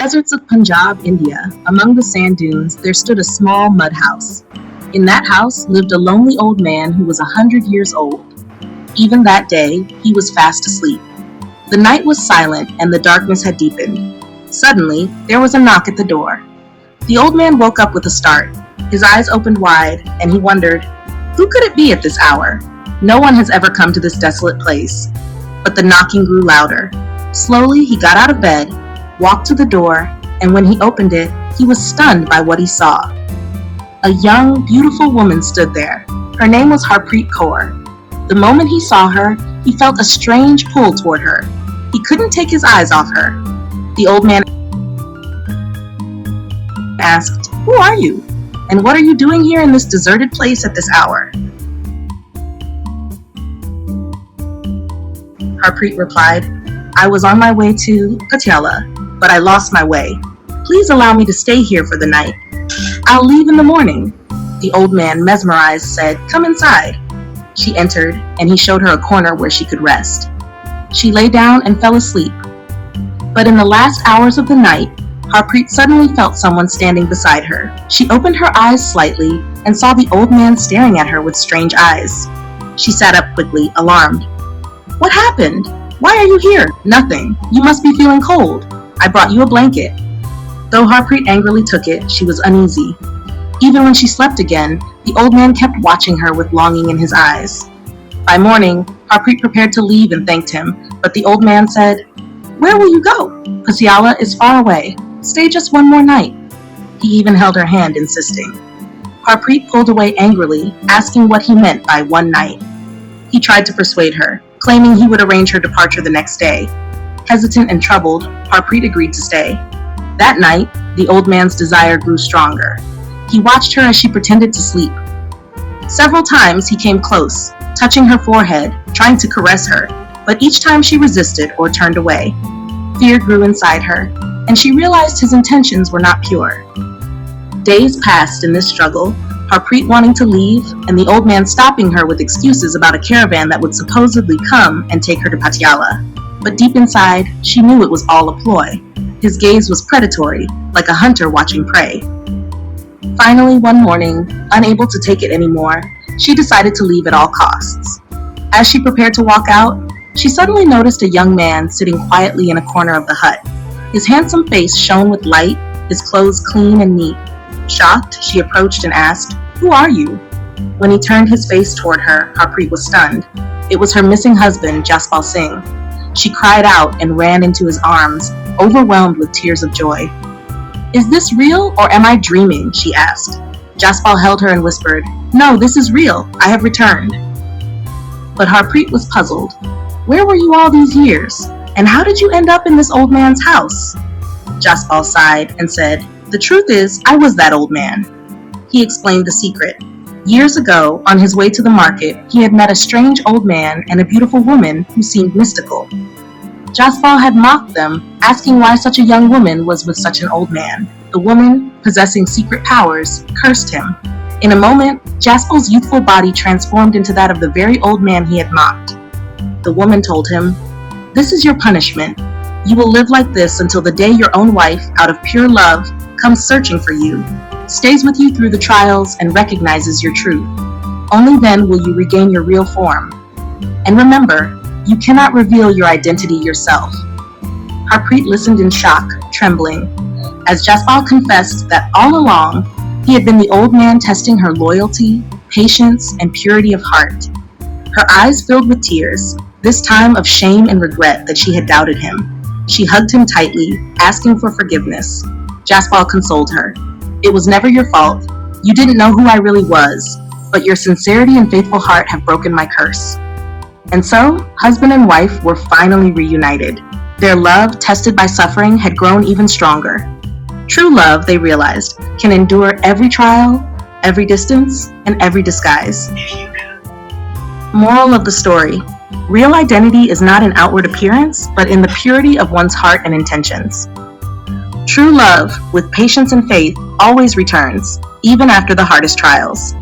Deserts of Punjab, India, among the sand dunes, there stood a small mud house. In that house lived a lonely old man who was 100 years old. Even that day, he was fast asleep. The night was silent and the darkness had deepened. Suddenly, there was a knock at the door. The old man woke up with a start. His eyes opened wide, and he wondered, who could it be at this hour? No one has ever come to this desolate place. But the knocking grew louder. Slowly, he got out of bed, walked to the door, and when he opened it, he was stunned by what he saw. A young, beautiful woman stood there. Her name was Harpreet. The moment he saw her, he felt a strange pull toward her. He couldn't take his eyes off her. The old man asked, "Who are you? And what are you doing here in this deserted place at this hour?" Harpreet replied, "I was on my way to Patiala, but I lost my way. Please allow me to stay here for the night. I'll leave in the morning." The old man, mesmerized, said, "Come inside." She entered, and he showed her a corner where she could rest. She lay down and fell asleep. But in the last hours of the night, Harpreet suddenly felt someone standing beside her. She opened her eyes slightly and saw the old man staring at her with strange eyes. She sat up quickly, alarmed. "What happened? Why are you here?" "Nothing. You must be feeling cold. I brought you a blanket." Though Harpreet angrily took it, she was uneasy. Even when she slept again, the old man kept watching her with longing in his eyes. By morning, Harpreet prepared to leave and thanked him, but the old man said, "Where will you go? Patiala is far away. Stay just one more night." He even held her hand, insisting. Harpreet pulled away angrily, asking what he meant by one night. He tried to persuade her, claiming he would arrange her departure the next day. Hesitant and troubled, Harpreet agreed to stay. That night, the old man's desire grew stronger. He watched her as she pretended to sleep. Several times he came close, touching her forehead, trying to caress her, but each time she resisted or turned away. Fear grew inside her, and she realized his intentions were not pure. Days passed in this struggle, Harpreet wanting to leave, and the old man stopping her with excuses about a caravan that would supposedly come and take her to Patiala. But deep inside, she knew it was all a ploy. His gaze was predatory, like a hunter watching prey. Finally, one morning, unable to take it anymore, she decided to leave at all costs. As she prepared to walk out, she suddenly noticed a young man sitting quietly in a corner of the hut. His handsome face shone with light, his clothes clean and neat. Shocked, she approached and asked, "Who are you?" When he turned his face toward her, Harpreet was stunned. It was her missing husband, Jaspal Singh. She cried out and ran into his arms, overwhelmed with tears of joy. "Is this real, or am I dreaming?" she asked. Jaspal held her and whispered, "No, this is real. I have returned." But Harpreet was puzzled. "Where were you all these years? And how did you end up in this old man's house?" Jaspal sighed and said, "The truth is, I was that old man." He explained the secret. Years ago, on his way to the market, he had met a strange old man and a beautiful woman who seemed mystical. Jaspal had mocked them, asking why such a young woman was with such an old man. The woman, possessing secret powers, cursed him. In a moment, Jaspal's youthful body transformed into that of the very old man he had mocked. The woman told him, "This is your punishment. You will live like this until the day your own wife, out of pure love, comes searching for you, stays with you through the trials, and recognizes your truth. Only then will you regain your real form. And remember, you cannot reveal your identity yourself." Harpreet listened in shock, trembling, as Jaspal confessed that all along, he had been the old man testing her loyalty, patience, and purity of heart. Her eyes filled with tears, this time of shame and regret that she had doubted him. She hugged him tightly, asking for forgiveness. Jaspal consoled her. "It was never your fault. You didn't know who I really was, but your sincerity and faithful heart have broken my curse." And so, husband and wife were finally reunited. Their love, tested by suffering, had grown even stronger. True love, they realized, can endure every trial, every distance, and every disguise. Moral of the story: real identity is not in outward appearance, but in the purity of one's heart and intentions. True love, with patience and faith, always returns, even after the hardest trials.